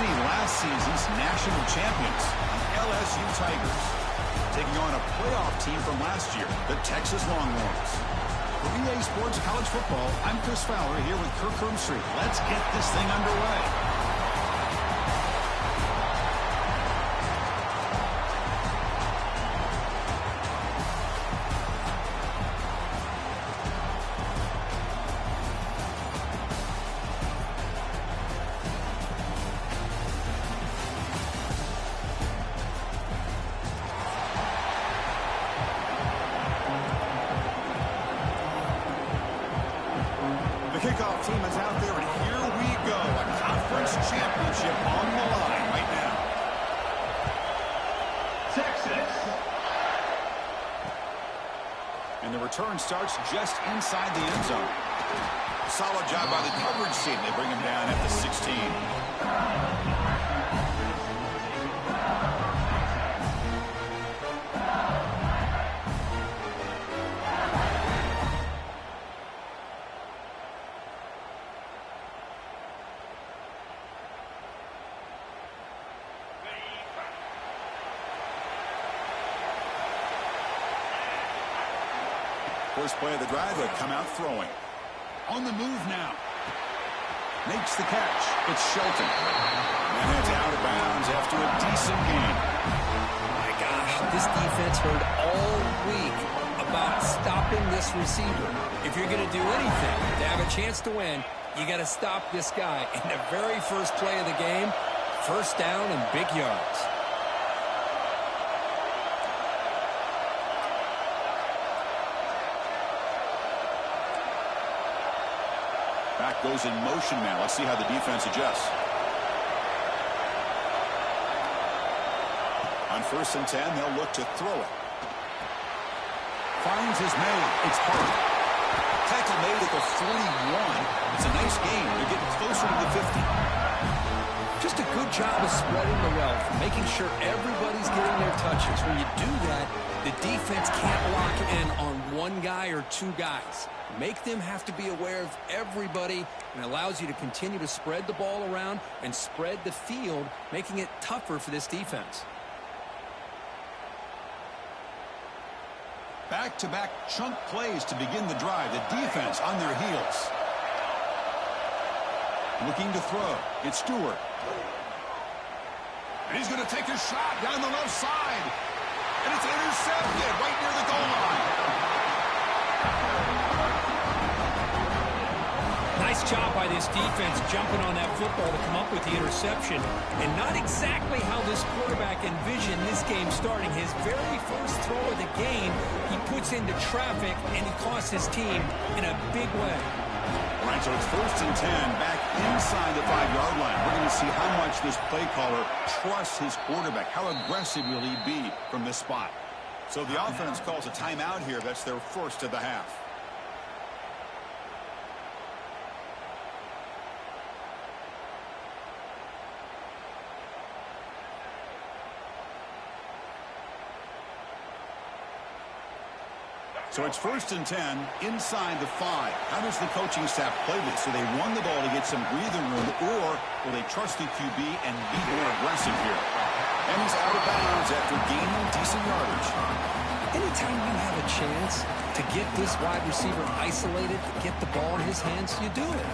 see last season's national champions, the LSU Tigers, taking on a playoff team from last year, the Texas Longhorns. For EA Sports College Football, I'm Chris Fowler here with Kirk Herbstreit. Let's get this thing underway. Kickoff team is out there, and here we go. A conference championship on the line right now. Texas. And the return starts just inside the end zone. Solid job by the coverage team. They bring him down at the 16. First play of the drive, they come out throwing. On the move now. Makes the catch. It's Shelton. And it's out of bounds after a decent gain. My gosh, this defense heard all week about stopping this receiver. If you're going to do anything to have a chance to win, you got to stop this guy. In the very first play of the game, first down and big yards. Back goes in motion now. Let's see how the defense adjusts. On 1st and 10, they'll look to throw it. Finds his man. It's Hart. Tackle made at the 41. It's a nice game. They're getting closer to the 50. Just a good job of spreading the wealth, making sure everybody's getting their touches. When you do that, the defense can't lock in on one guy or two guys. Make them have to be aware of everybody, and allows you to continue to spread the ball around and spread the field, making it tougher for this defense. Back-to-back chunk plays to begin the drive. The defense on their heels. Looking to throw. It's Stewart. And he's going to take a shot down the left side. And it's intercepted right near the goal line. Nice job by this defense jumping on that football to come up with the interception. And not exactly how this quarterback envisioned this game starting. His very first throw of the game, he puts into traffic, and he costs his team in a big way. All right, so it's 1st and 10 back inside the 5-yard line. We're going to see how much this play caller trusts his quarterback. How aggressive will he be from this spot? So the offense calls a timeout here. That's their first of the half. So it's 1st and 10 inside the 5. How does the coaching staff play this? Do they run the ball to get some breathing room, or will they trust the QB and be more aggressive here? And he's out of bounds after gaining decent yardage. Anytime you have a chance to get this wide receiver isolated, to get the ball in his hands, you do it.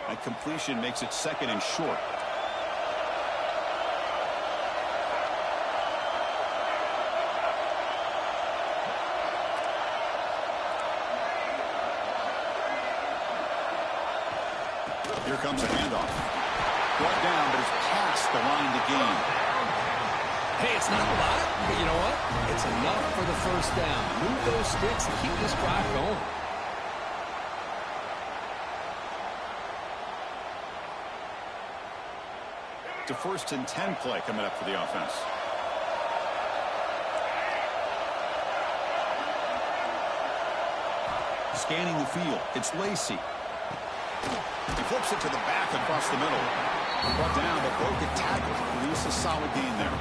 That completion makes it 2nd and short. Here comes a handoff. Brought down, but it's past the line to gain. Hey, it's not a lot, but you know what? It's enough for the first down. Move those sticks and keep this drive going. To 1st and 10 play coming up for the offense. Scanning the field. It's Lacey. He flips it to the back across the middle. Brought down, but broke a tackle to produce a solid gain there.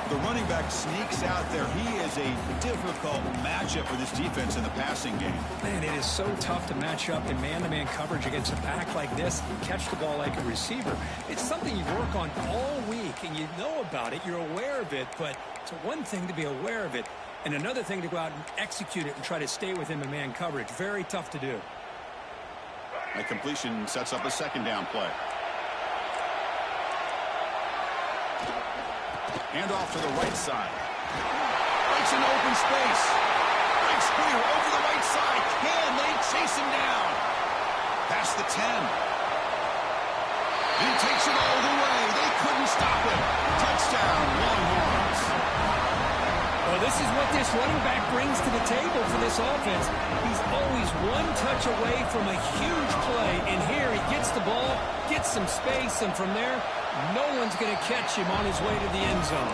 The running back sneaks out there. He is a difficult matchup for this defense in the passing game. Man, it is so tough to match up in man-to-man coverage against a back like this and catch the ball like a receiver. It's something you work on all week, and you know about it. You're aware of it, but it's one thing to be aware of it, and another thing to go out and execute it and try to stay within the man coverage. Very tough to do. That completion sets up a second down play. Hand off to the right side. Breaks into open space. Breaks clear over the right side. Can they chase him down? Past the 10. He takes it all the way. They couldn't stop him. Touchdown, Longhorns. Well, this is what this running back brings to the table for this offense. He's always one touch away from a huge play. And here he gets the ball, gets some space, and from there, no one's going to catch him on his way to the end zone.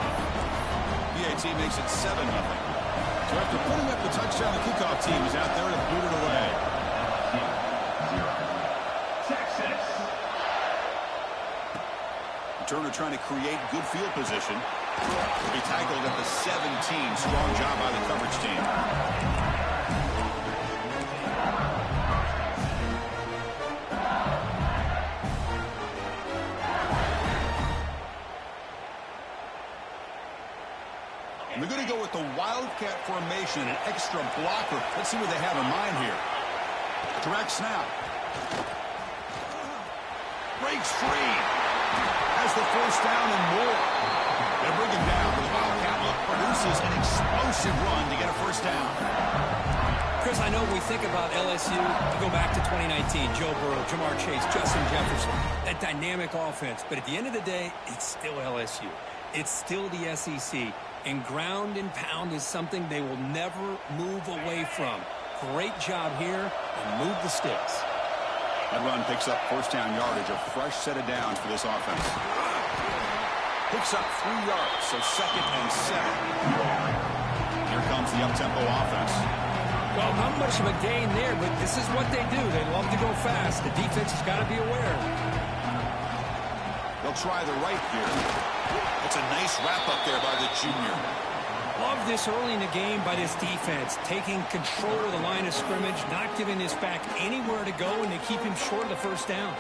PAT makes it 7-0. So after putting up the touchdown, the kickoff team is out there to boot it away. Texas. Turner trying to create good field position. Will be tackled at the 17. Strong job by the coverage team. And they're going to go with the Wildcat formation, an extra blocker. Let's see what they have in mind here. Direct snap. Breaks free. Has the first down and more. They bring him down, but the Wildcat look produces an explosive run to get a first down. Chris, I know we think about LSU, you go back to 2019, Joe Burrow, Jamar Chase, Justin Jefferson, that dynamic offense. But at the end of the day, it's still LSU. It's still the SEC. And ground and pound is something they will never move away from. Great job here, and move the sticks. That run picks up first down yardage, a fresh set of downs for this offense. Picks up 3 yards, so 2nd and 7. Here comes the up-tempo offense. Well, not much of a gain there, but this is what they do. They love to go fast. The defense has got to be aware. They'll try the right here. It's a nice wrap-up there by the junior. Love this early in the game by this defense, taking control of the line of scrimmage, not giving this back anywhere to go, and they keep him short of the first down.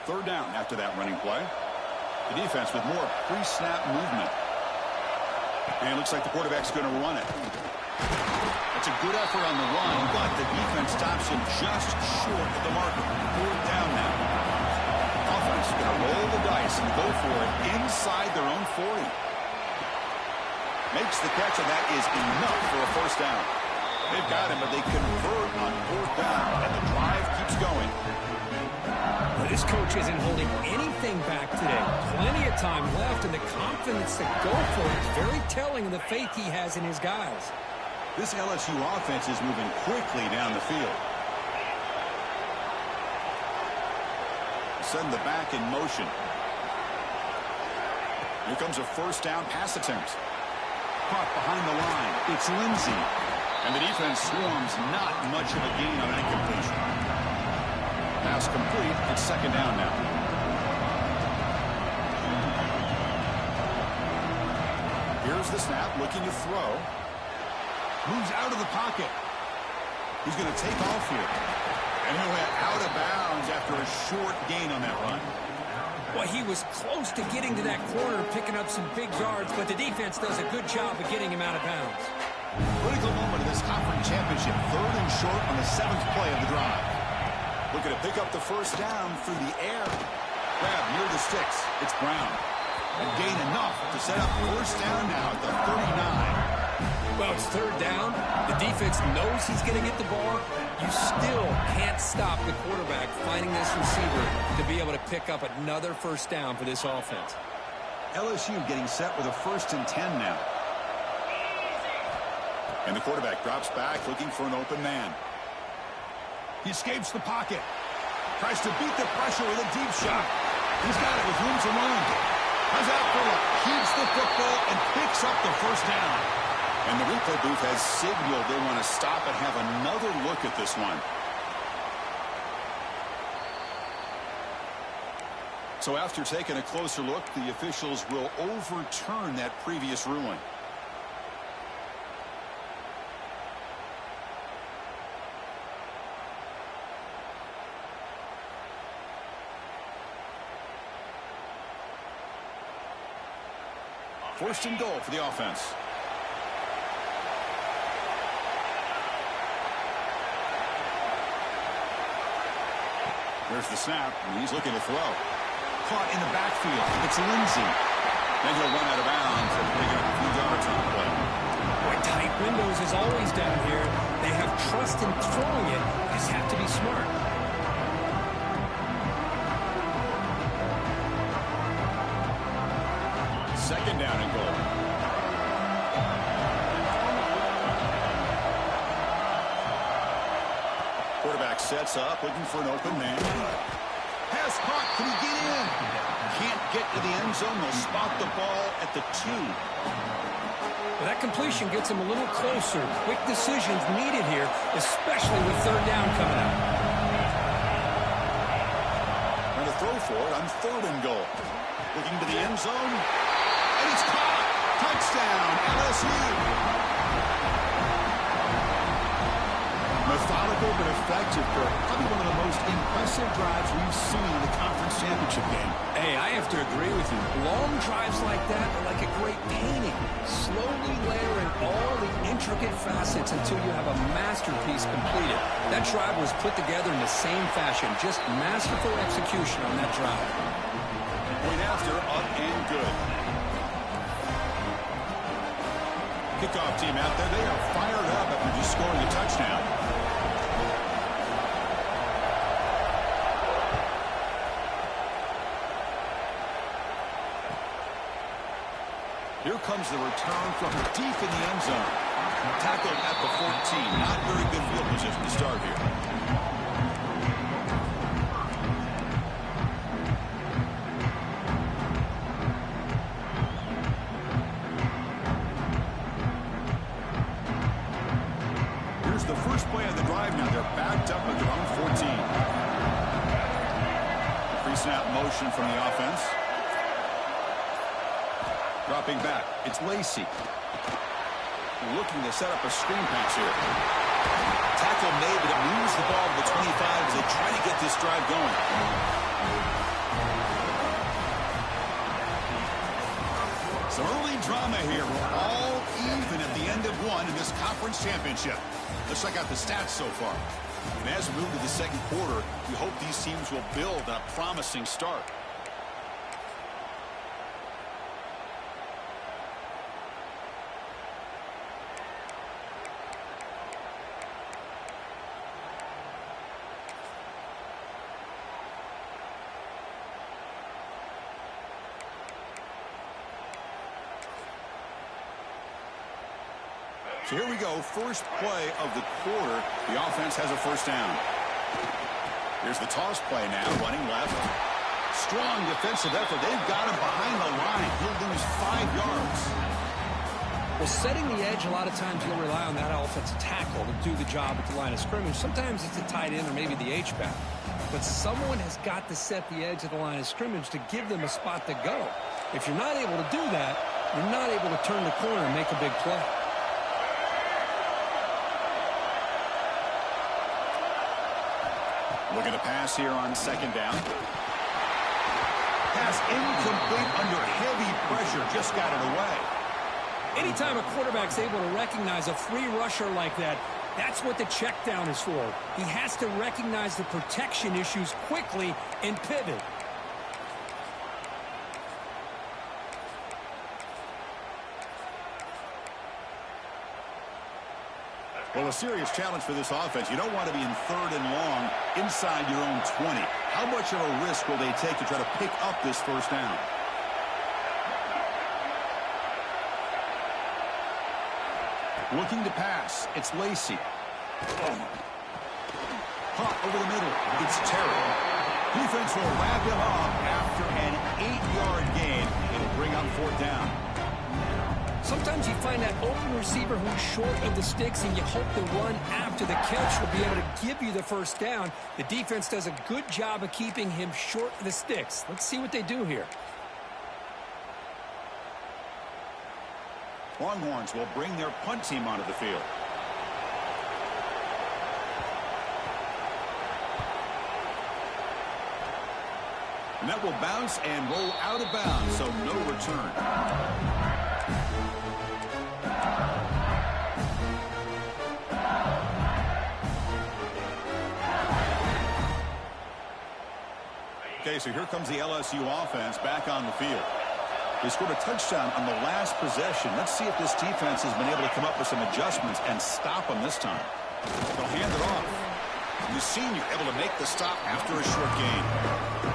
Third down after that running play. The defense with more pre-snap movement. And it looks like the quarterback's going to run it. That's a good effort on the run, but the defense stops him just short of the marker. 4th down now. Offense going to roll the dice and go for it inside their own 40. Makes the catch, and that is enough for a first down. They've got him, but they convert on 4th down, and the drive keeps going. This coach isn't holding anything back today. Plenty of time left, and the confidence to go for it is very telling of the faith he has in his guys. This LSU offense is moving quickly down the field. Send the back in motion. Here comes a first down pass attempt. Caught behind the line. It's Lindsey. And the defense swarms, not much of a gain on that completion. Pass complete. It's 2nd down now. Here's the snap, looking to throw. Moves out of the pocket. He's going to take off here. And he went out of bounds after a short gain on that run. Well, he was close to getting to that corner, picking up some big yards, but the defense does a good job of getting him out of bounds. Critical moment of this conference championship. 3rd and short on the 7th play of the drive. Looking to pick up the first down through the air. Grab near the sticks. It's Brown. And gain enough to set up first down now at the 39. Well, it's 3rd down. The defense knows he's going to get the ball. You still can't stop the quarterback finding this receiver to be able to pick up another first down for this offense. LSU getting set with a 1st and 10 now. And the quarterback drops back looking for an open man. He escapes the pocket. Tries to beat the pressure with a deep shot. He's got it with room to run. Comes out for it. Keeps the football and picks up the first down. And the replay booth has signaled they want to stop and have another look at this one. So after taking a closer look, the officials will overturn that previous ruling. First and goal for the offense. There's the snap, and he's looking to throw. Caught in the backfield. It's Lindsey. Then he'll run out of bounds and pick up a few yards on the play. Boy, tight windows is always down here. They have trust in throwing it. Just have to be smart. Second down and goal. Quarterback sets up, looking for an open man. Pass caught. Can he get in? Can't get to the end zone. They'll spot the ball at the 2. Well, that completion gets him a little closer. Quick decisions needed here, especially with third down coming up. Trying to throw for it on third and goal. Looking to the end zone. And it's caught. Touchdown, LSU. Methodical but effective, Kirk. Probably one of the most impressive drives we've seen in the conference championship game. Hey, I have to agree with you. Long drives like that are like a great painting. Slowly layering all the intricate facets until you have a masterpiece completed. That drive was put together in the same fashion. Just masterful execution on that drive. Point after, up and good. Kickoff team out there. They are fired up after just scoring a touchdown. Here comes the return from deep in the end zone. Tackled at the 14. Not very good field position to start here. Here's the first play of the drive now. They're backed up at their own 14. Pre-snap motion from the offense. Dropping back, it's Lacey. Looking to set up a screen pass here. Tackle made, but it moves the ball to the 25 as they try to get this drive going. Some early drama here. We're all even at the end of one in this conference championship. Let's check out the stats so far. And as we move to the second quarter, we hope these teams will build a promising start. So here we go, first play of the quarter. The offense has a first down. Here's the toss play now, running left. Strong defensive effort. They've got him behind the line. He'll lose 5 yards. Well, setting the edge, a lot of times you'll rely on that offensive tackle to do the job at the line of scrimmage. Sometimes it's a tight end or maybe the H-back. But someone has got to set the edge of the line of scrimmage to give them a spot to go. If you're not able to do that, you're not able to turn the corner and make a big play. Look at the pass here on second down. Pass incomplete under heavy pressure. Just got it away. Anytime a quarterback's able to recognize a free rusher like that, that's what the check down is for. He has to recognize the protection issues quickly and pivot. Well, a serious challenge for this offense. You don't want to be in third and long inside your own 20. How much of a risk will they take to try to pick up this first down? Looking to pass. It's Lacey. Caught over the middle. It's Terry. Defense will wrap him up after an 8-yard gain. It'll bring up 4th down. Sometimes you find that open receiver who's short of the sticks, and you hope the run after the catch will be able to give you the 1st down. The defense does a good job of keeping him short of the sticks. Let's see what they do here. Longhorns will bring their punt team onto the field. And that will bounce and roll out of bounds, so no return. Okay, so here comes the LSU offense back on the field. They scored a touchdown on the last possession. Let's see if this defense has been able to come up with some adjustments and stop them this time. They'll hand it off. The senior able to make the stop after a short gain.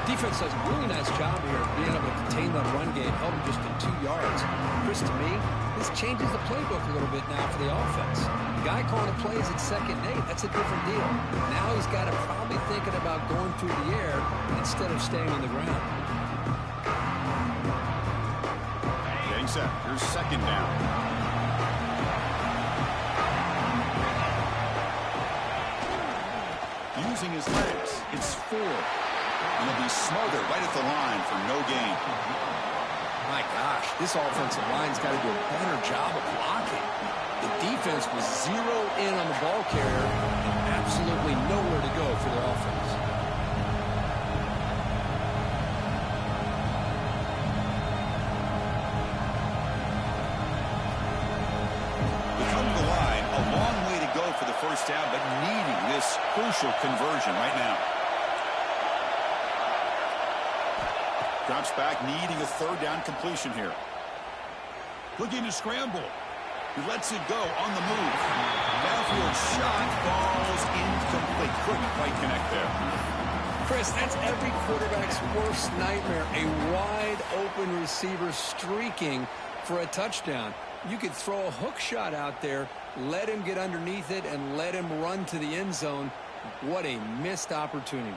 Defense does a really nice job here of being able to contain that run game, held him just to 2 yards. Chris, to me, this changes the playbook a little bit now for the offense. The guy calling the plays at 2nd and 8, that's a different deal. Now he's got to probably thinking about going through the air instead of staying on the ground. Getting set. Here's 2nd down. Using his legs. It's 4. And he'll be smothered right at the line for no gain. My gosh, this offensive line's got to do a better job of blocking. The defense was zeroed in on the ball carrier and absolutely nowhere to go for their offense. They come to the line, a long way to go for the 1st down, but needing this crucial conversion right now. Drops back, needing a 3rd down completion here. Looking to scramble. He lets it go on the move. Downfield shot, falls incomplete. Couldn't quite connect there. Chris, that's every quarterback's worst nightmare. A wide open receiver streaking for a touchdown. You could throw a hook shot out there, let him get underneath it, and let him run to the end zone. What a missed opportunity.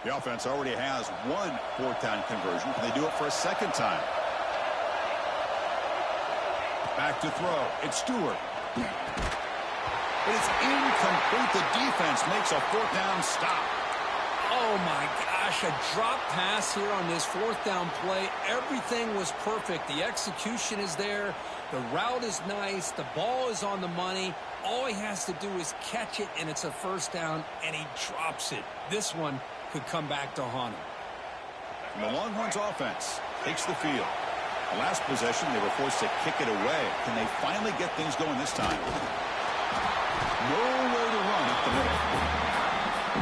The offense already has 1 4th down conversion. Can they do it for a 2nd time? Back to throw. It's Stewart. It is incomplete. The defense makes a 4th down stop. Oh, my gosh, a drop pass here on this 4th down play. Everything was perfect. The execution is there. The route is nice. The ball is on the money. All he has to do is catch it, and it's a 1st down, and he drops it. This one could come back to haunt him. The Longhorns offense takes the field. The last possession, they were forced to kick it away. Can they finally get things going this time? Nowhere to run up the middle.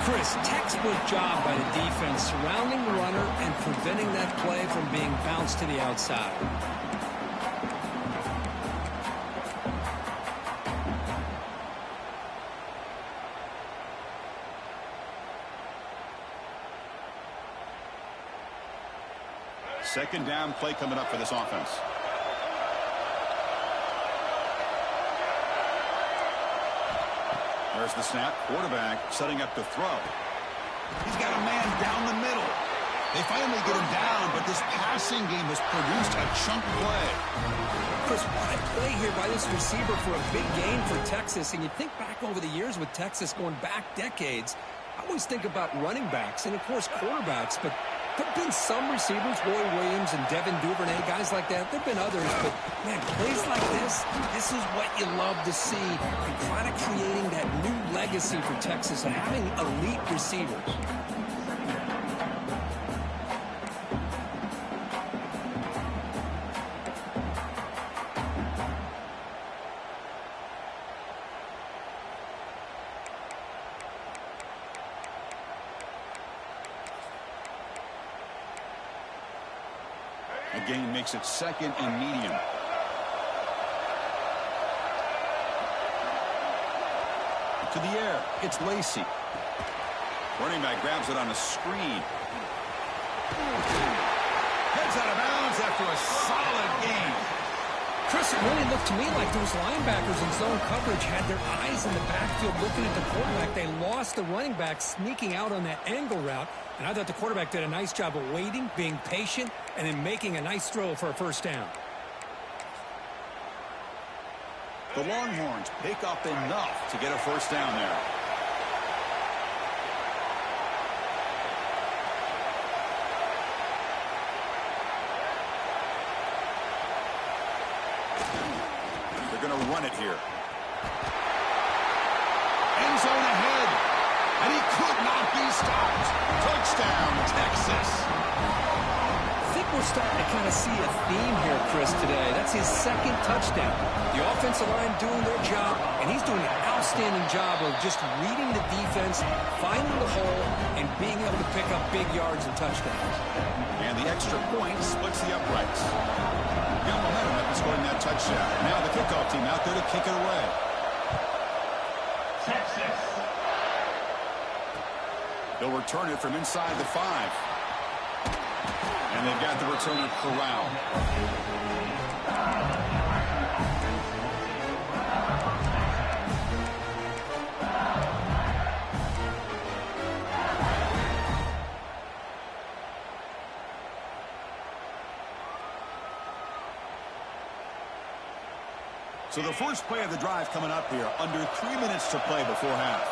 Chris, textbook job by the defense surrounding the runner and preventing that play from being bounced to the outside. Second down play coming up for this offense. There's the snap. Quarterback setting up to throw. He's got a man down the middle. They finally get him down, but this passing game has produced a chunk play. Chris, what a play here by this receiver for a big gain for Texas. And you think back over the years with Texas going back decades, I always think about running backs and, of course, quarterbacks, but there have been some receivers, Roy Williams and Devin Duvernay, guys like that. There have been others, but, man, plays like this is what you love to see. And kind of creating that new legacy for Texas of having elite receivers. The gain makes it second and medium. To the air. It's Lacey. Running back grabs it on a screen. Heads out of bounds after a solid gain. Chris, it really looked to me like those linebackers in zone coverage had their eyes in the backfield looking at the quarterback. They lost the running back sneaking out on that angle route, and I thought the quarterback did a nice job of waiting, being patient, and then making a nice throw for a first down. The Longhorns pick up enough to get a first down there. They're going to run it here. End zone ahead. And he could not be stopped. Touchdown, Texas. I think we're starting to kind of see a theme here, Chris, today. That's his second touchdown. The offensive line doing their job, and he's doing an outstanding job of just reading the defense, finding the hole, and being able to pick up big yards and touchdowns. And the extra point splits the uprights. Got momentum after scoring that touchdown. Now the kickoff team out there to kick it away. Texas. They'll return it from inside the 5. And they've got the returner corralled. So the first play of the drive coming up here. Under 3 minutes to play before half.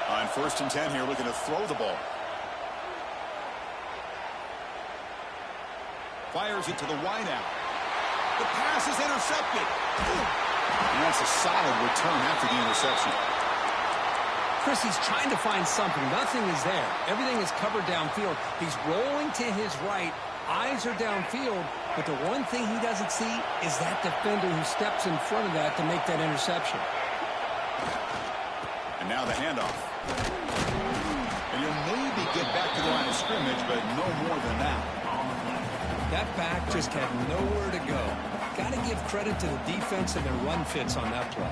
On 1st and 10 here, looking to throw the ball. Fires it to the wideout. The pass is intercepted. And that's a solid return after the interception. Chris, he's trying to find something. Nothing is there. Everything is covered downfield. He's rolling to his right. Eyes are downfield, but the one thing he doesn't see is that defender who steps in front of that to make that interception. And now the handoff. And you'll maybe get back to the line of scrimmage, but no more than that. That back just had nowhere to go. Got to give credit to the defense and their run fits on that play.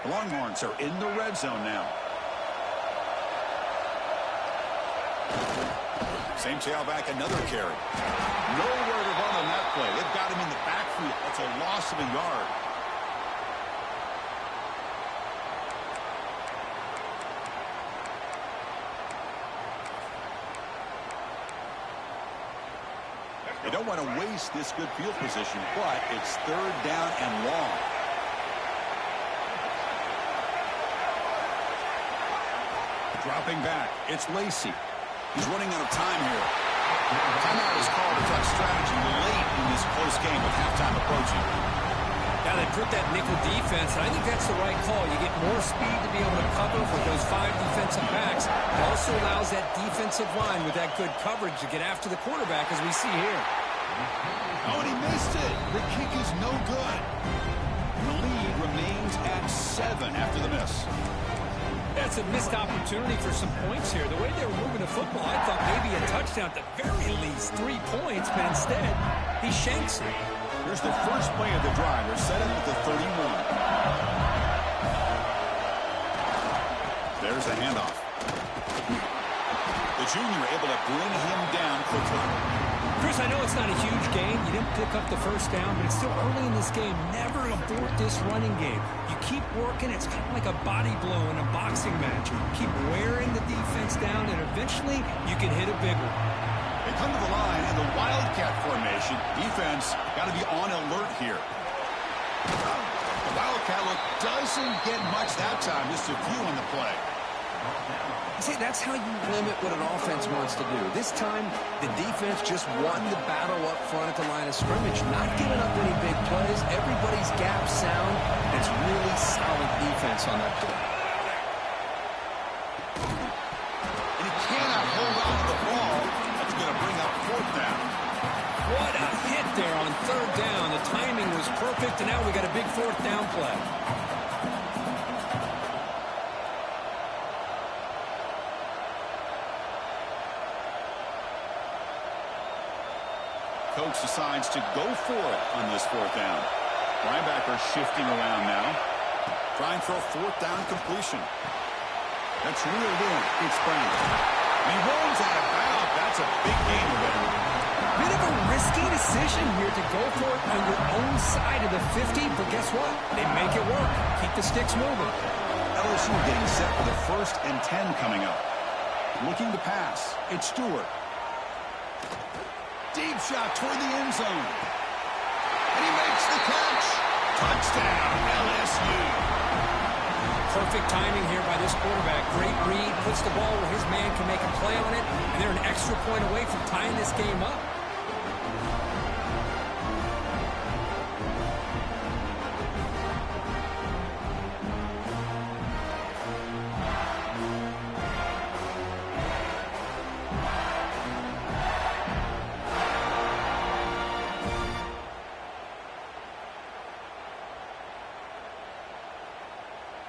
The Longhorns are in the red zone now. Same tailback, another carry. Nowhere to run on that play. They've got him in the backfield. That's a loss of a yard. They don't want to waste this good field position, but it's 3rd down and long. Dropping back, it's Lacey. He's running out of time here. Timeout is called to touch strategy late in this close game with halftime approaching. Now they put that nickel defense, and I think that's the right call. You get more speed to be able to cover for those 5 defensive backs. It also allows that defensive line with that good coverage to get after the quarterback, as we see here. Oh, and he missed it. The kick is no good. The lead remains at 7 after the miss. That's a missed opportunity for some points here. The way they were moving the football, I thought maybe a touchdown at the very least, 3 points, but instead, he shanks it. Here's the first play of the drive. They're set up at the 31. There's the handoff. The junior able to bring him down quickly. Chris, I know it's not a huge game. You didn't pick up the first down, but it's still early in this game. Never abort this running game. You keep working. It's kind of like a body blow in a boxing match. You keep wearing the defense down, and eventually you can hit a big one. They come to the line in the Wildcat formation. Defense got to be on alert here. The Wildcat look doesn't get much that time. Just a few on the play. See, that's how you limit what an offense wants to do. This time, the defense just won the battle up front at the line of scrimmage, not giving up any big plays. Everybody's gap sound. It's really solid defense on that play. And he cannot hold on to the ball. That's going to bring up 4th down. What a hit there on 3rd down. The timing was perfect, and now we got a big 4th down play. coach decides to go for it on this fourth down. Linebacker shifting around now. Trying for a fourth down completion. That's reeled in. It's Brown. He rolls out of bounds. That's a big gain there. Bit of a risky decision here to go for it on your own side of the 50, but guess what? They make it work. Keep the sticks moving. LSU getting set for the 1st and 10 coming up. Looking to pass. It's Stewart. Deep shot toward the end zone. And he makes the catch. Touchdown, LSU. Perfect timing here by this quarterback. Great read, puts the ball where his man can make a play on it, and they're an extra point away from tying this game up.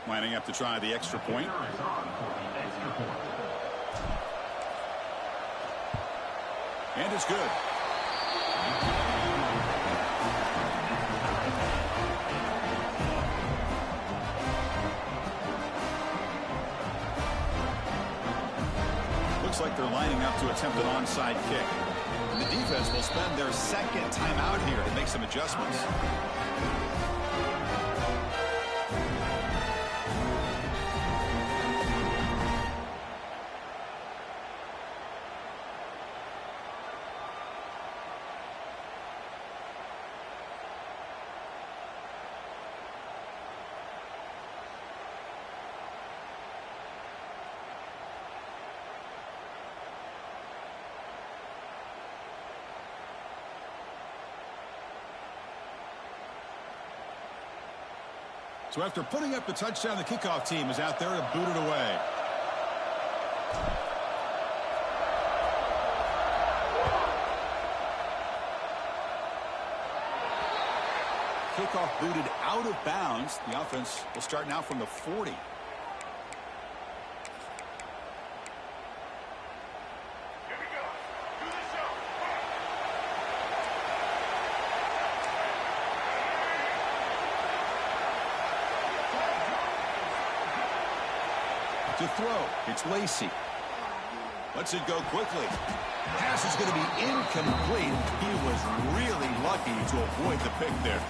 Lining up to try the extra point. And it's good. Looks like they're lining up to attempt an onside kick. And the defense will spend their second timeout here to make some adjustments. So after putting up the touchdown, the kickoff team is out there to boot it away. Kickoff booted out of bounds. The offense will start now from the 40. To throw, it's Lacey. Lets it go quickly. Pass is going to be incomplete. He was really lucky to avoid the pick there.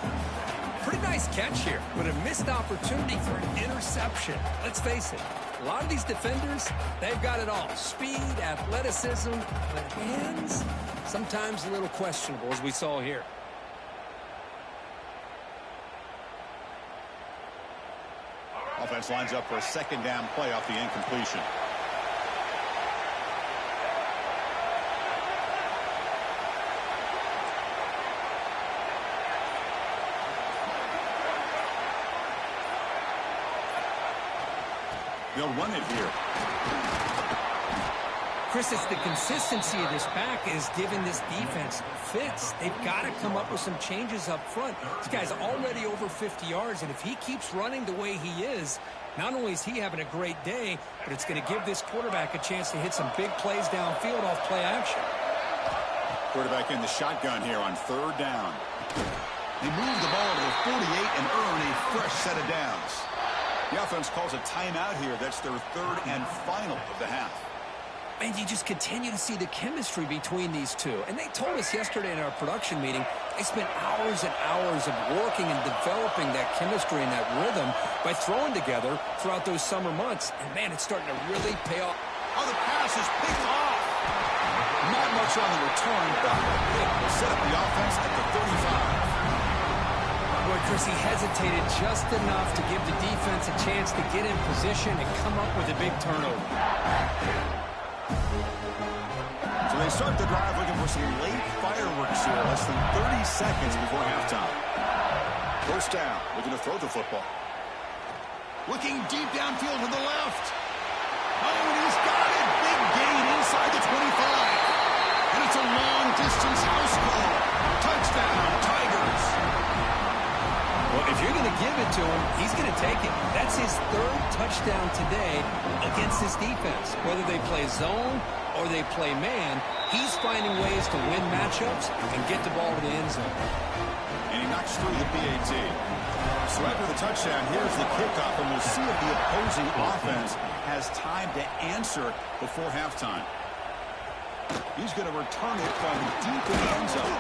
Pretty nice catch here, but a missed opportunity for an interception. Let's face it, a lot of these defenders, they've got it all. Speed, athleticism, but hands, sometimes a little questionable, as we saw here. Offense lines up for a second down play off the incompletion. They'll run it here. Chris, it's the consistency of this back is giving this defense fits. They've got to come up with some changes up front. This guy's already over 50 yards, and if he keeps running the way he is, not only is he having a great day, but it's going to give this quarterback a chance to hit some big plays downfield off play action. Quarterback in the shotgun here on third down. They move the ball to the 48 and earn a fresh set of downs. The offense calls a timeout here. That's their third and final of the half. And you just continue to see the chemistry between these two. And they told us yesterday in our production meeting, they spent hours and hours of working and developing that chemistry and that rhythm by throwing together throughout those summer months. And, man, it's starting to really pay off. Oh, the pass is picked off. Not much on the return, but it will set up the offense at the 35. Boy, Chris, he hesitated just enough to give the defense a chance to get in position and come up with a big turnover. So they start the drive looking for some late fireworks here, less than 30 seconds before halftime. First down, looking to throw the football. Looking deep downfield to the left. Oh, and he's got it. Big gain inside the 25. And it's a long-distance house call. Touchdown, Tigers. Well, if you're going to give it to him, he's going to take it. That's his third touchdown today against this defense. Whether they play zone or they play man, He's finding ways to win matchups and get the ball to the end zone. And he knocks through the PAT. So after the touchdown, here's the kickoff, and we'll see if the opposing offense has time to answer before halftime. He's going to return it from deep in the end zone.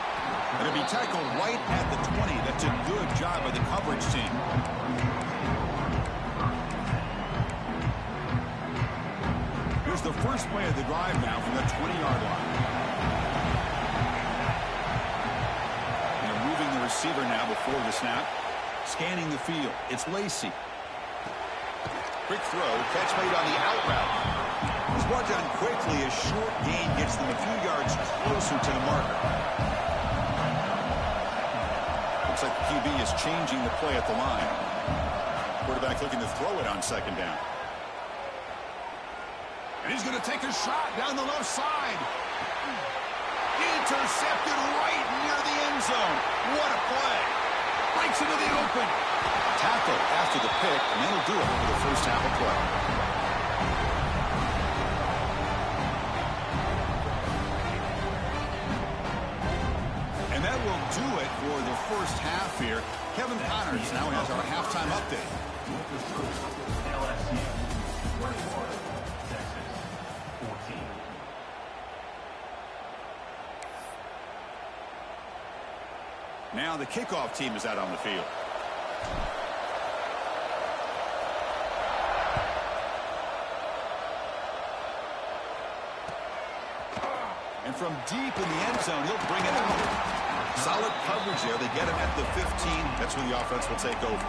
And it'll be tackled right at the 20. That's a good job by the coverage team. Here's the first play of the drive now from the 20-yard line. And they're moving the receiver now before the snap. Scanning the field. It's Lacy. Quick throw. Catch made on the out route. It's brought down quickly. A short gain gets them a few yards closer to the marker. Looks like the QB is changing the play at the line. Quarterback looking to throw it on second down. And he's going to take a shot down the left side. Intercepted right near the end zone. What a play. Breaks into the open. Tackle after the pick, and that'll do it for the first half of play. And that will do it for the first half here. Kevin Connors now has our halftime update. LSU 21, Texas 14. Now the kickoff team is out on the field. And from deep in the end zone, he'll bring it out. Solid coverage there. They get him at the 15. That's where the offense will take over.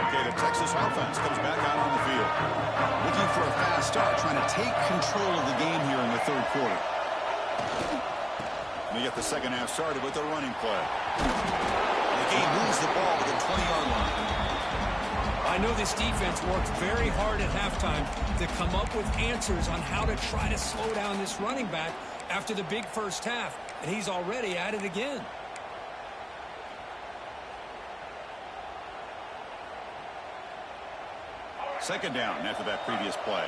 Okay, the Texas offense comes back out on the field. Looking for a fast start, trying to take control of the game here in the third quarter. And they get the second half started with a running play. And the game moves the ball to the 20-yard line. I know this defense worked very hard at halftime to come up with answers on how to try to slow down this running back after the big first half, and he's already at it again. Second down after that previous play.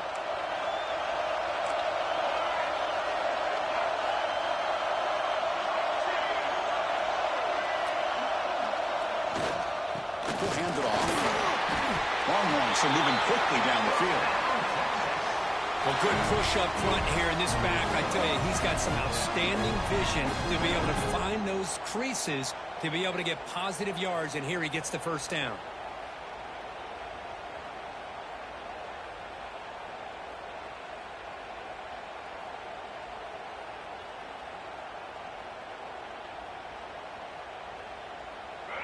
He'll hand it off. Long one, so moving quickly down the field. Well, good push up front here in this back. I tell you, he's got some outstanding vision to be able to find those creases, to be able to get positive yards, and here he gets the first down.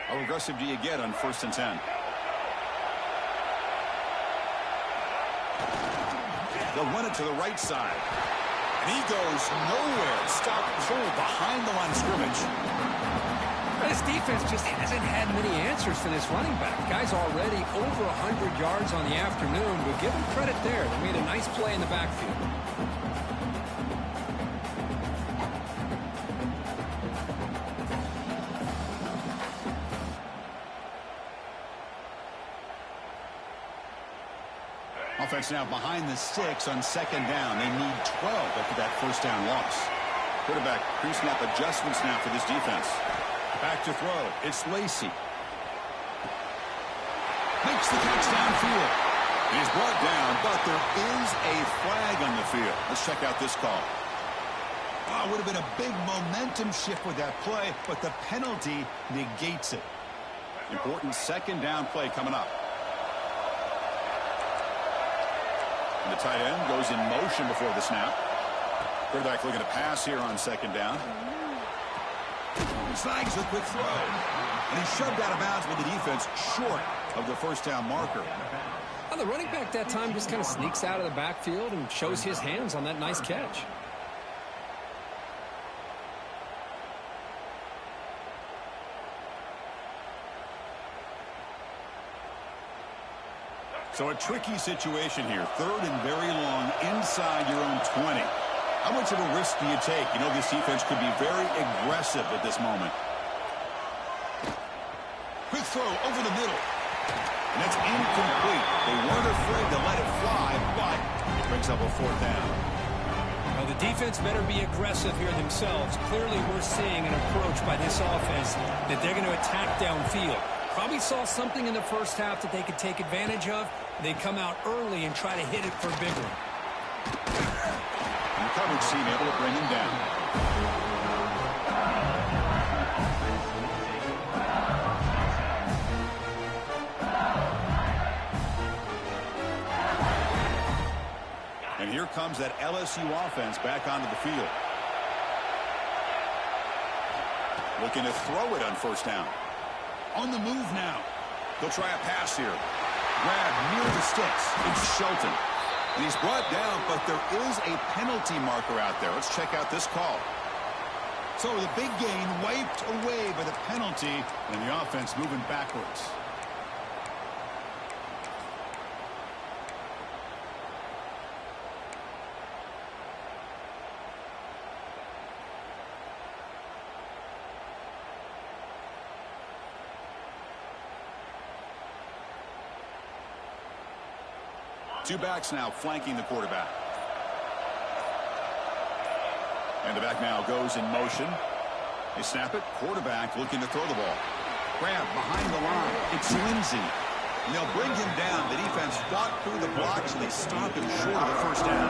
How aggressive do you get on 1st and 10? They'll run it to the right side. And he goes nowhere. Stop cold behind the line of scrimmage. This defense just hasn't had many answers for this running back. Guy's already over 100 yards on the afternoon. We'll give him credit there. They made a nice play in the backfield. Offense now behind the 6 on second down. They need 12 after that first down loss. Quarterback pre-snap adjustments now for this defense. Back to throw. It's Lacy. Makes the catch downfield. He's brought down, but there is a flag on the field. Let's check out this call. Oh, would have been a big momentum shift with that play, but the penalty negates it. Important second down play coming up. The tight end goes in motion before the snap. Quarterback looking to pass here on second down. Snags a quick throw. And he's shoved out of bounds with the defense short of the first down marker. Well, the running back that time just kind of sneaks out of the backfield and shows his hands on that nice catch. So a tricky situation here. Third and very long inside your own 20. How much of a risk do you take? You know this defense could be very aggressive at this moment. Quick throw over the middle. And it's incomplete. They weren't afraid to let it fly, but it brings up a fourth down. Well, the defense better be aggressive here themselves. Clearly, we're seeing an approach by this offense that they're going to attack downfield. Probably saw something in the first half that they could take advantage of. They come out early and try to hit it for a big one. And the coverage team able to bring him down. And here comes that LSU offense back onto the field. Looking to throw it on first down. On the move now. They'll try a pass here. Grab near the sticks. It's Shelton. And he's brought down, but there is a penalty marker out there. Let's check out this call. So the big gain wiped away by the penalty, and the offense moving backwards. Two backs now flanking the quarterback. And the back now goes in motion. They snap it. Quarterback looking to throw the ball. Grab behind the line. It's Lindsey. And they'll bring him down. The defense fought through the blocks, and they stop him short of the first down.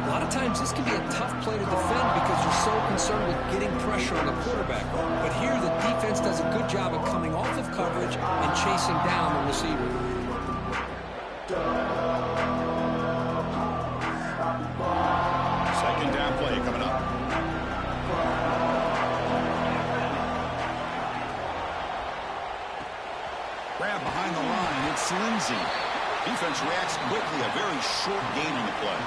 A lot of times this can be a tough play to defend because you're so concerned with getting pressure on the quarterback. But here the defense does a good job of coming off of coverage and chasing down the receiver. Second down play coming up. Grab behind the line. It's Lindsey. Defense reacts quickly. A very short gain on the play.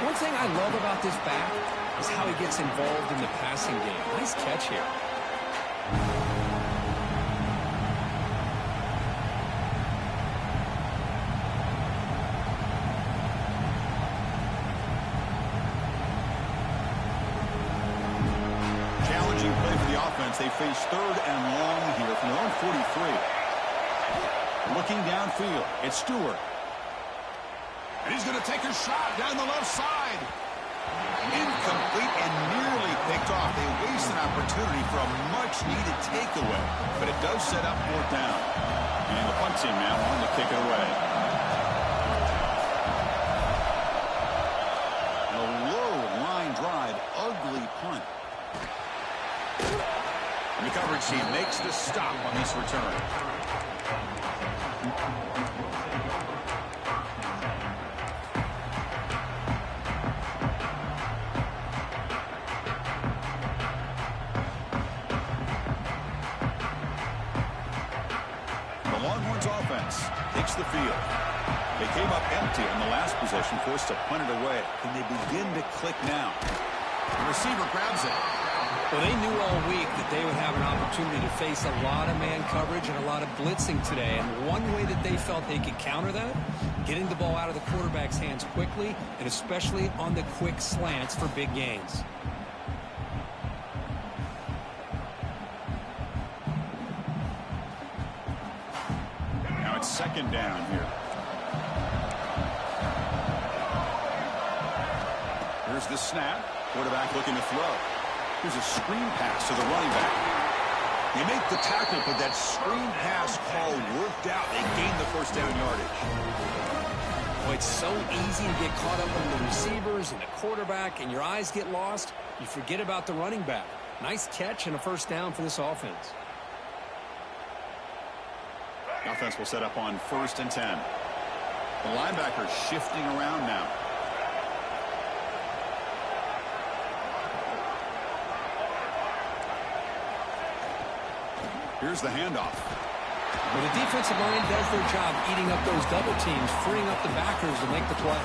One thing I love about this back is how he gets involved in the passing game. Nice catch here. Challenging play for the offense. They face third and long here from their own 43. Looking downfield. It's Stewart. And he's going to take a shot down the left side. Incomplete and nearly picked off. They waste an opportunity for a much-needed takeaway. But it does set up fourth down. And the punt team now on to kick it away. A low line drive. Ugly punt. And the coverage team makes the stop on this return. The Longhorns offense takes the field. They came up empty on the last possession, forced to punt it away. Can they begin to click now? The receiver grabs it. Well, they knew all week that they would have an opportunity to face a lot of man coverage and a lot of blitzing today. And one way that they felt they could counter that, getting the ball out of the quarterback's hands quickly, and especially on the quick slants for big gains. Now it's second down here. Here's the snap. Quarterback looking to throw. Here's a screen pass to the running back. They make the tackle, but that screen pass call worked out. They gained the first down yardage. Well, it's so easy to get caught up on the receivers and the quarterback, and your eyes get lost. You forget about the running back. Nice catch and a first down for this offense. The offense will set up on 1st and 10. The linebacker shifting around now. Here's the handoff. Well, the defensive line does their job eating up those double teams, freeing up the backers to make the play.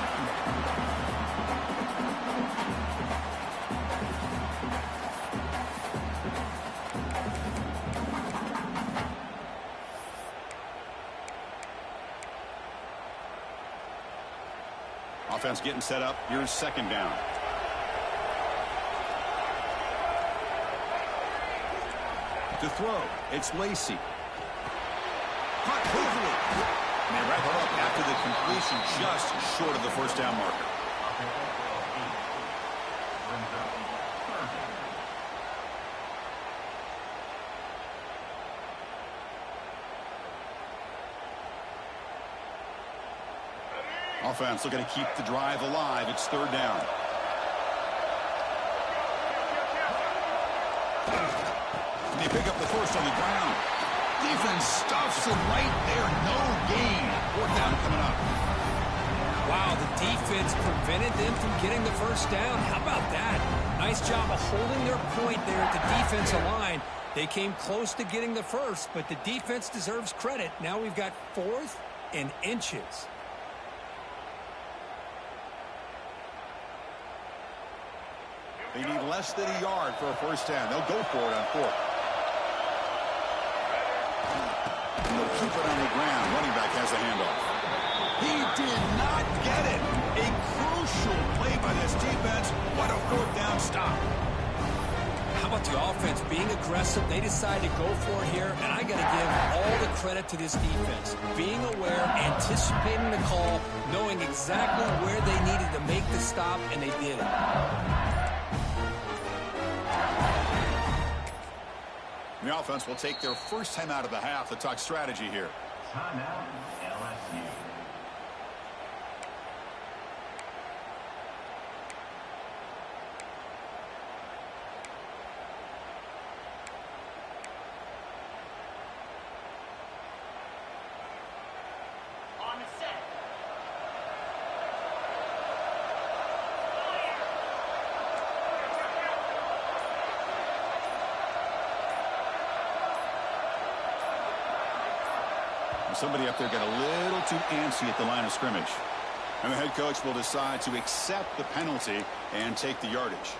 Offense getting set up. Here's second down. To throw, it's Lacey. after the completion just short of the first down marker. Offense looking to keep the drive alive. It's third down. And they pick up the first on the ground. Defense stuffs it right there. No gain. Fourth down coming up. Wow, the defense prevented them from getting the first down. How about that? Nice job of holding their point there at the defensive line. They came close to getting the first, but the defense deserves credit. Now we've got 4th and inches. They need less than a yard for a first down. They'll go for it on 4th. And they'll keep it on the ground. Running back has a handoff. He did not get it. A crucial play by this defense. What a fourth down stop. How about the offense being aggressive? They decided to go for it here, and I got to give all the credit to this defense. Being aware, anticipating the call, knowing exactly where they needed to make the stop, and they did it. The offense will take their first time out of the half to talk strategy here. Timeout, LSU. On the set. Somebody up there got a little too antsy at the line of scrimmage. And the head coach will decide to accept the penalty and take the yardage.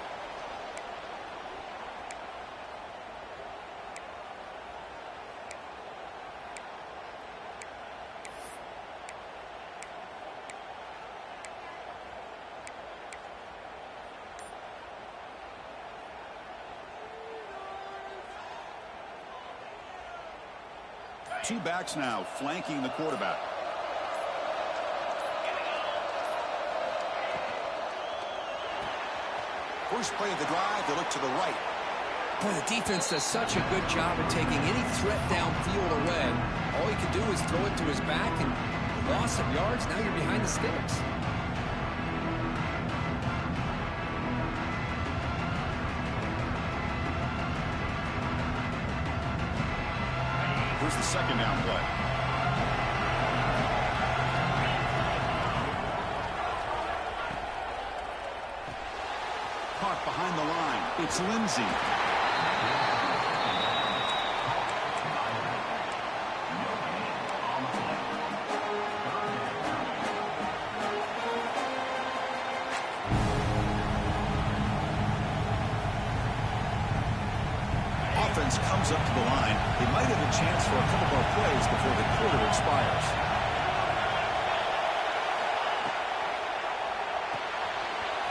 Two backs now flanking the quarterback. First play of the drive, they look to the right. Boy, the defense does such a good job of taking any threat downfield away. All he could do is throw it to his back, and loss of yards, now you're behind the sticks. Here's the second down play. Caught behind the line. It's Lindsey. Offense comes up to the line. They might have a chance for a couple more plays before the quarter expires.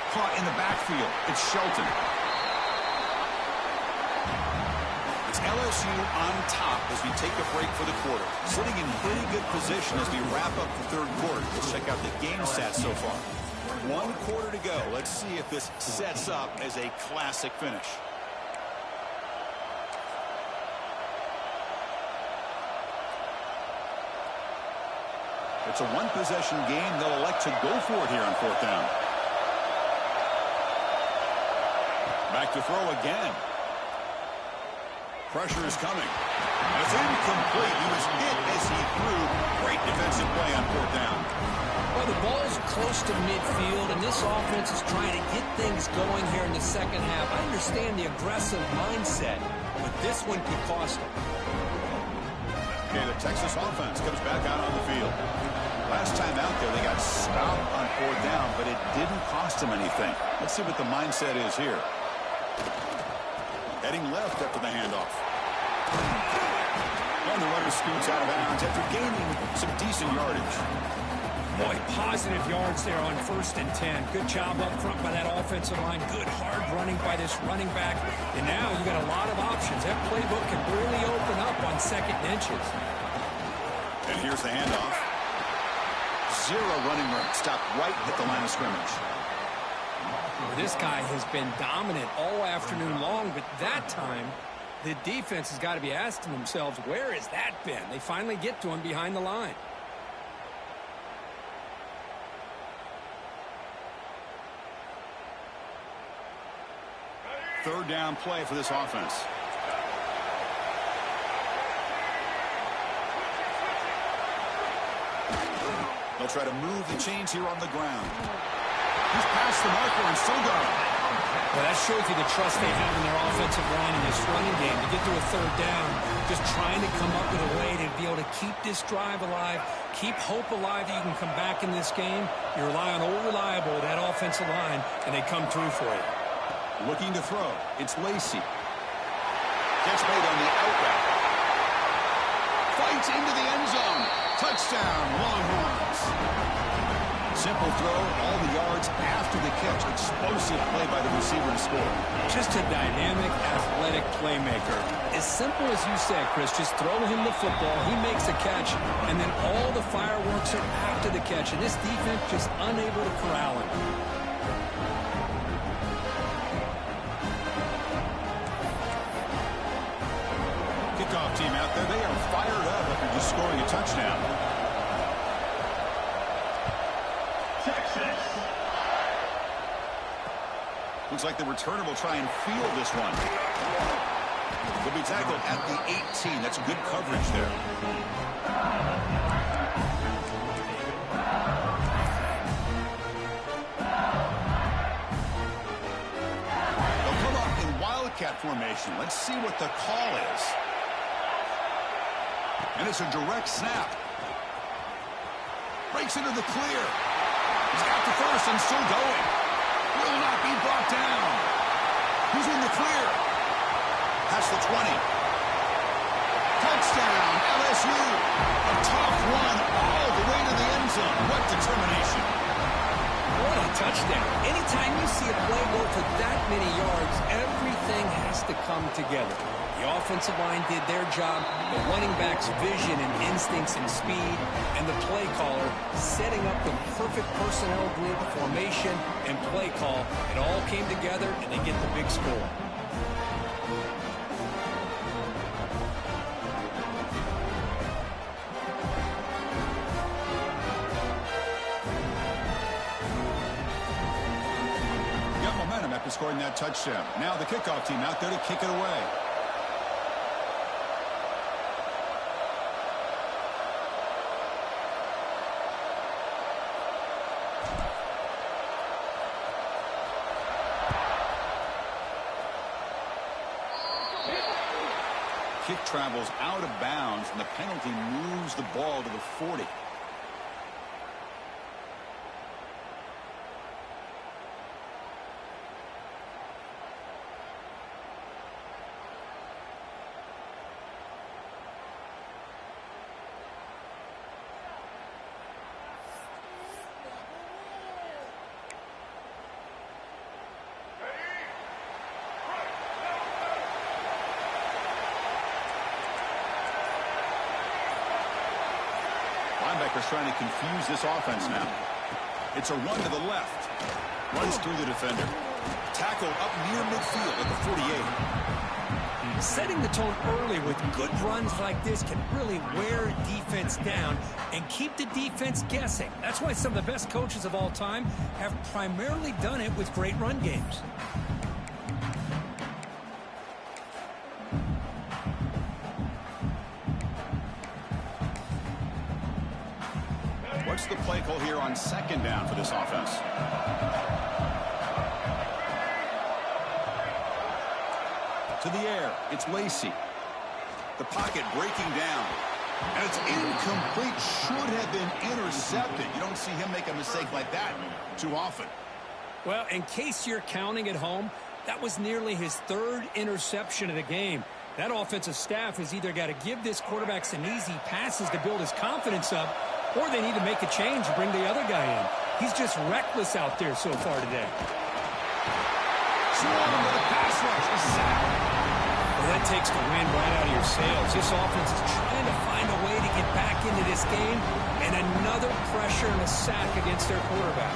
Caught in the backfield. It's Shelton. It's LSU on top as we take a break for the quarter. Sitting in pretty good position as we wrap up the third quarter. Let's check out the game stats so far. 1 quarter to go. Let's see if this sets up as a classic finish. It's a one-possession game. They'll elect to go for it here on fourth down. Back to throw again. Pressure is coming. It's incomplete. He was hit as he threw. Great defensive play on fourth down. Well, the ball's close to midfield, and this offense is trying to get things going here in the second half. I understand the aggressive mindset, but this one could cost them. Okay, the Texas offense comes back out on the field. Last time out there, they got stopped on fourth down, but it didn't cost them anything. Let's see what the mindset is here. Heading left after the handoff. And the runner scoots out of bounds after gaining some decent yardage. Boy, positive yards there on 1st and 10. Good job up front by that offensive line. Good hard running by this running back. And now you got a lot of options. That playbook can really open up on 2nd and inches. And here's the handoff. Zero running room. Stopped right at the line of scrimmage. Well, this guy has been dominant all afternoon long, but that time, the defense has got to be asking themselves, where has that been? They finally get to him behind the line. Third down play for this offense. They'll try to move the chains here on the ground. He's past the marker and still going. Well, that shows you the trust they have in their offensive line in this running game. To get to a third down, just trying to come up with a way to be able to keep this drive alive, keep hope alive that you can come back in this game. You rely on old reliable, that offensive line, and they come through for you. Looking to throw. It's Lacey. Gets made on the out route. Fights into the end zone. Touchdown, Longhorns. Simple throw, all the yards after the catch. Explosive play by the receiver to score. Just a dynamic, athletic playmaker. As simple as you said, Chris, just throw him the football, he makes a catch, and then all the fireworks are after the catch, and this defense just unable to corral him. Kickoff team out there, they are fired up after just scoring a touchdown. Looks like the returner will try and field this one. Will be tackled at the 18. That's good coverage there. They'll come up in wildcat formation. Let's see what the call is. And it's a direct snap. Breaks into the clear. He's got the first and still going. Will not be brought down. He's in the clear. Past the 20. Touchdown, LSU. A tough one all the way to the end zone. What determination. What a touchdown. Anytime you see a play go for that many yards, everything has to come together. The offensive line did their job, the running back's vision and instincts and speed, and the play caller setting up the perfect personnel group, formation, and play call. It all came together, and they get the big score. Got momentum after scoring that touchdown. Now the kickoff team out there to kick it away. Kick travels out of bounds, and the penalty moves the ball to the 40. Linebackers trying to confuse this offense now. It's a run to the left. Runs through the defender. Tackle up near midfield at the 48. Setting the tone early with good runs like this can really wear defense down and keep the defense guessing. That's why some of the best coaches of all time have primarily done it with great run games. What's the play call here on second down for this offense? To the air, it's Lacey. The pocket breaking down. And it's incomplete. Should have been intercepted. You don't see him make a mistake like that too often. Well, in case you're counting at home, that was nearly his third interception of the game. That offensive staff has either got to give this quarterback some easy passes to build his confidence up, or they need to make a change and bring the other guy in. He's just reckless out there so far today. Swarm with a pass rush. A sack. Well, that takes the wind right out of your sails. This offense is trying to find a way to get get back into this game, and another pressure and a sack against their quarterback.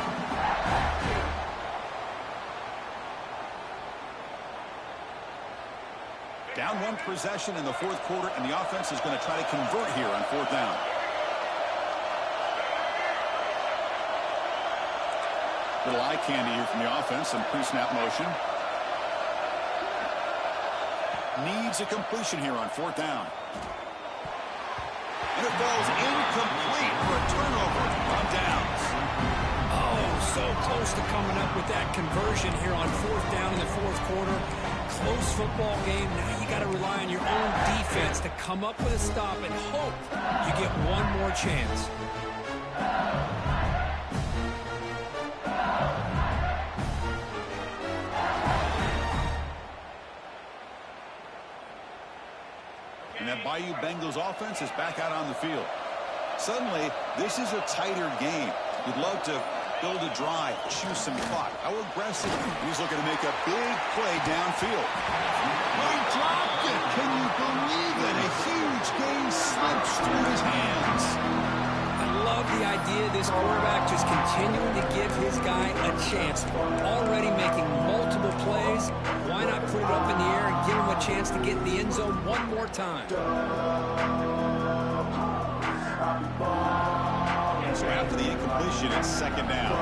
Down one possession in the fourth quarter, and the offense is going to try to convert here on fourth down. Little eye candy here from the offense, some pre-snap motion. Needs a completion here on fourth down. And it falls incomplete for a turnover on downs. Oh, so close to coming up with that conversion here on fourth down in the fourth quarter. Close football game. Now you got to rely on your own defense to come up with a stop and hope you get one more chance. And that Bayou Bengals offense is back out on the field. Suddenly, this is a tighter game. You'd love to build a drive, choose some clock. How aggressive? He's looking to make a big play downfield. He dropped it. Can you believe it? A huge game slips through his hands. I love the idea of this quarterback just continuing to give his guy a chance. Already making multiple plays. Why not put it up in the air and give him a chance to get in the end zone one more time? So after the incompletion, it's second down.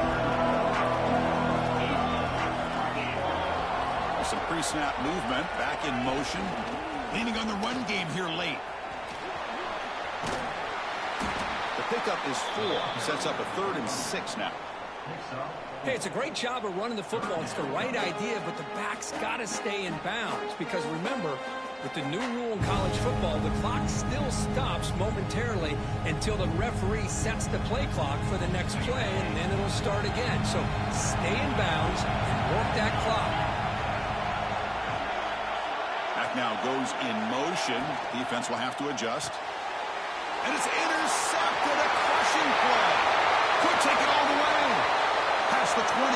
Some pre-snap movement, back in motion. Leaning on the run game here late. The pickup is 4. Sets up a 3rd and 6 now. Hey, it's a great job of running the football. It's the right idea, but the back's got to stay in bounds. Because remember, with the new rule in college football, the clock still stops momentarily until the referee sets the play clock for the next play, and then it'll start again. So stay in bounds and work that clock. Back now goes in motion. Defense will have to adjust. And it's intercepted, a crushing play. Could take it all the way. Past the 20.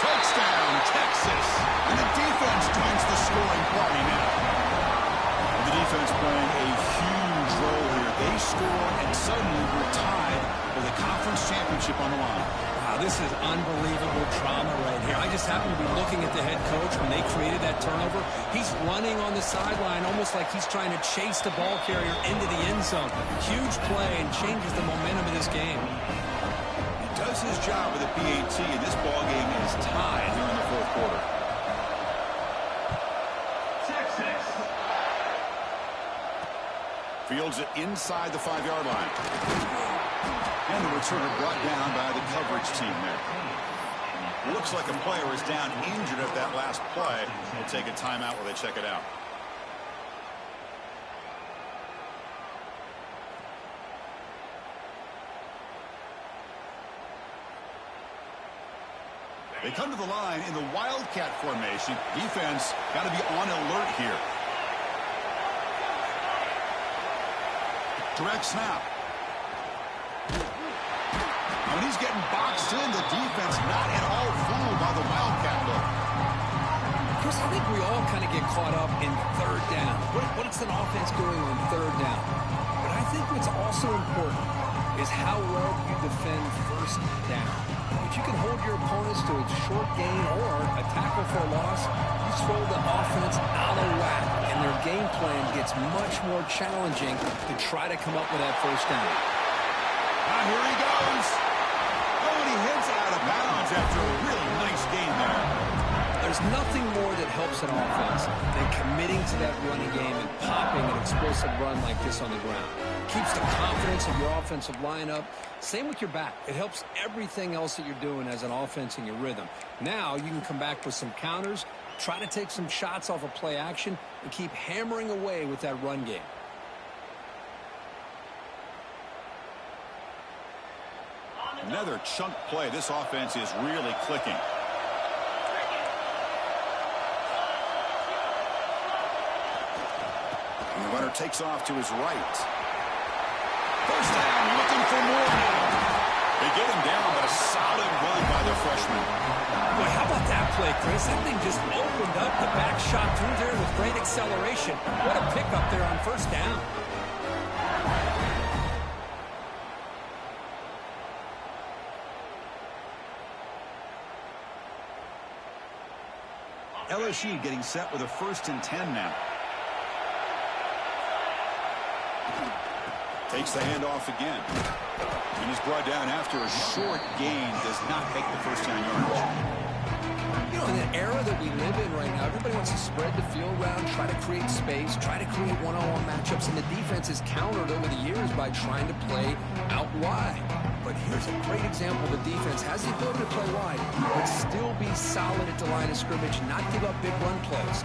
Touchdown, Texas. And the defense joins the scoring party now. And the defense playing a huge role here. They score, and suddenly we're tied with a conference championship on the line. Wow, this is unbelievable trauma right here. I just happen to be looking at the head coach when they created that turnover. He's running on the sideline almost like he's trying to chase the ball carrier into the end zone. Huge play and changes the momentum of this game. He does his job with a PAT, and this ball game is tied here in the fourth quarter. Texas. Fields it inside the 5-yard line. And the returner brought down by the coverage team there. Looks like a player is down injured at that last play. We'll take a timeout while they check it out. They come to the line in the Wildcat formation. Defense got to be on alert here. Direct snap. When he's getting boxed in, the defense not at all fooled by the Wildcat look. Chris, I think we all kind of get caught up in third down. What's an offense doing on third down? But I think what's also important is how well you defend first down. If you can hold your opponents to a short gain or a tackle for a loss, you throw the offense out of whack, and their game plan gets much more challenging to try to come up with that first down. Here he goes. Oh, and he heads out of bounds after a really nice game there. There's nothing more that helps an offense than committing to that running game and popping an explosive run like this on the ground. Keeps the confidence of your offensive lineup. Same with your back. It helps everything else that you're doing as an offense in your rhythm. Now you can come back with some counters, try to take some shots off of play action, and keep hammering away with that run game. Another chunk play. This offense is really clicking. And the runner takes off to his right. First down, looking for more now. They get him down, but a solid run by the freshman. Boy, how about that play, Chris? That thing just opened up. The back shot through there with great acceleration. What a pickup there on first down. LSU getting set with a 1st and 10 now. Takes the handoff again. And is brought down after a short gain. Does not make the first down yardage. You know, in the era that we live in right now, everybody wants to spread the field around, try to create space, try to create one-on-one matchups, and the defense has countered over the years by trying to play out wide. But here's a great example. The defense has the ability to play wide, but still be solid at the line of scrimmage, not give up big run plays.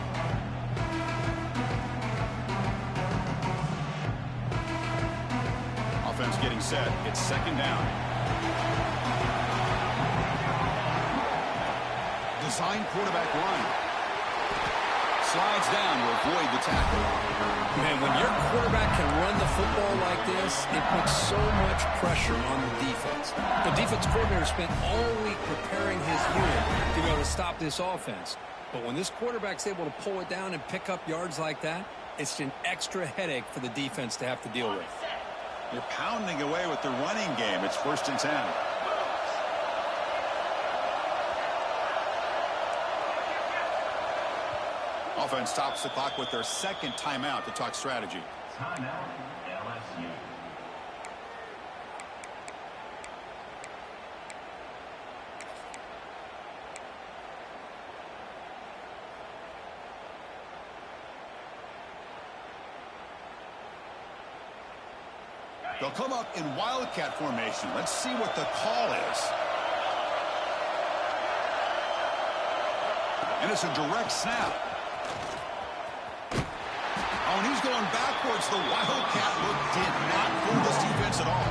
Offense getting set. It's 2nd down. Design quarterback run. Slides down to avoid the tackle. Man, when your quarterback can run the football like this, it puts so much pressure on the defense. The defense coordinator spent all week preparing his unit to go to stop this offense. But when this quarterback's able to pull it down and pick up yards like that, it's an extra headache for the defense to have to deal with. You're pounding away with the running game. It's 1st and 10. Offense stops the clock with their 2nd timeout to talk strategy. Timeout, LSU. They'll come up in Wildcat formation. Let's see what the call is. And it's a direct snap. Oh, and he's going backwards. The Wildcat look did not fool this defense at all.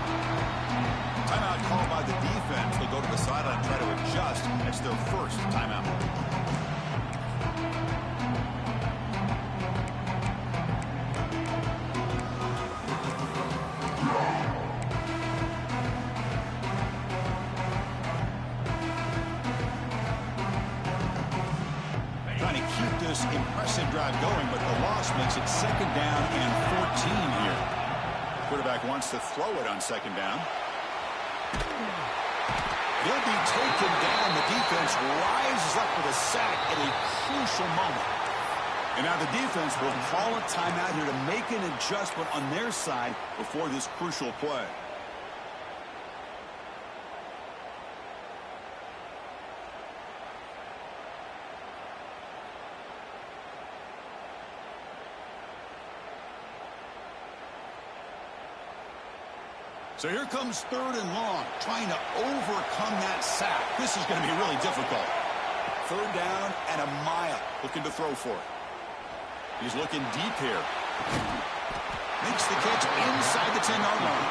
Timeout called by the defense. They'll go to the sideline and try to adjust. It's their 1st timeout. Impressive drive going, but the loss makes it 2nd down and 14 here. Quarterback wants to throw it on 2nd down. He'll be taken down. The defense rises up with a sack at a crucial moment. And now the defense will call a timeout here to make an adjustment on their side before this crucial play. So here comes 3rd and long, trying to overcome that sack. This is going to be really difficult. 3rd down and a mile, looking to throw for it. He's looking deep here. Makes the catch inside the 10-yard line.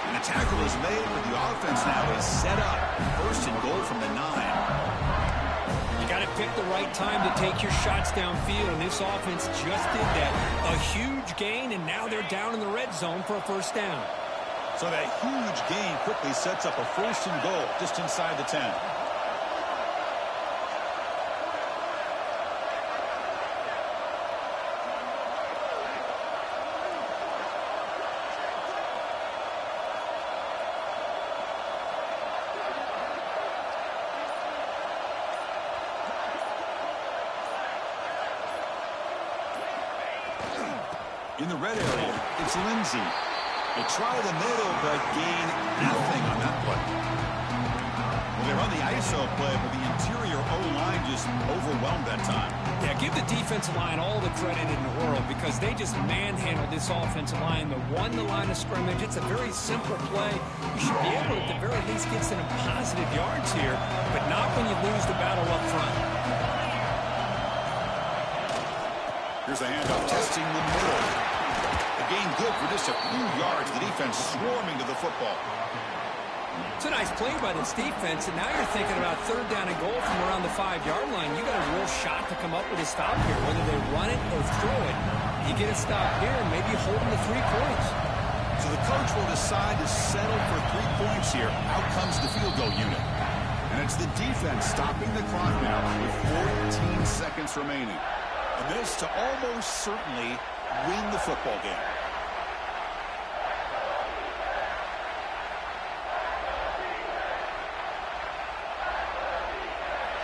And the tackle is made, but the offense now is set up. 1st and goal from the 9. You got to pick the right time to take your shots downfield, and this offense just did that. A huge gain, and now they're down in the red zone for a 1st down. So that huge gain quickly sets up a 1st and goal just inside the 10. In the red area, it's Lindsey. They try the middle, but gain nothing on that play. Well, they run the ISO play, but the interior O-line just overwhelmed that time. Yeah, give the defensive line all the credit in the world because they just manhandled this offensive line. They won the line of scrimmage. It's a very simple play. You should be able to, at the very least, get some positive yards here, but not when you lose the battle up front. Here's the handoff, testing the middle. A gain good for just a few yards. The defense swarming to the football. It's a nice play by this defense, and now you're thinking about 3rd down and goal from around the 5-yard line. You got a real shot to come up with a stop here, whether they run it or throw it. You get a stop here and maybe hold them to 3 points. So the coach will decide to settle for 3 points here. Out comes the field goal unit. And it's the defense stopping the clock now with 14 seconds remaining. And this to almost certainly win the football game.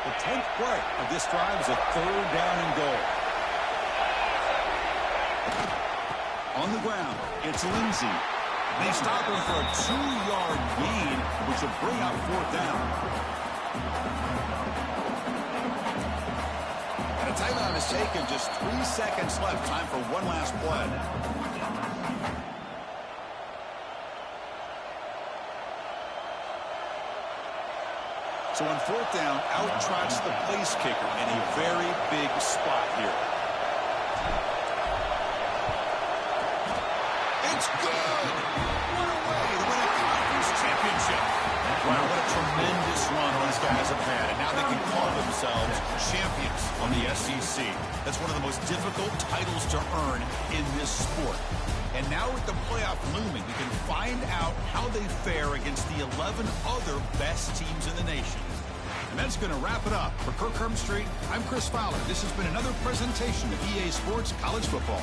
The 10th play of this drive is a 3rd down and goal. On the ground, it's Lindsey. They stop him for a 2-yard gain, which will bring up 4th down. And a timeout is taken. Just 3 seconds left. Time for one last play. So on 4th down, out trots the place kicker in a very big spot here. It's good! What a way to win a conference championship. Wow, what a tremendous run these guys have had. And now they can call themselves champions on the SEC. That's one of the most difficult titles to earn in this sport. And now with the playoff looming, we can find out how they fare against the 11 other best teams in the nation. And that's going to wrap it up. For Kirk Herbstreit, I'm Chris Fowler. This has been another presentation of EA Sports College Football.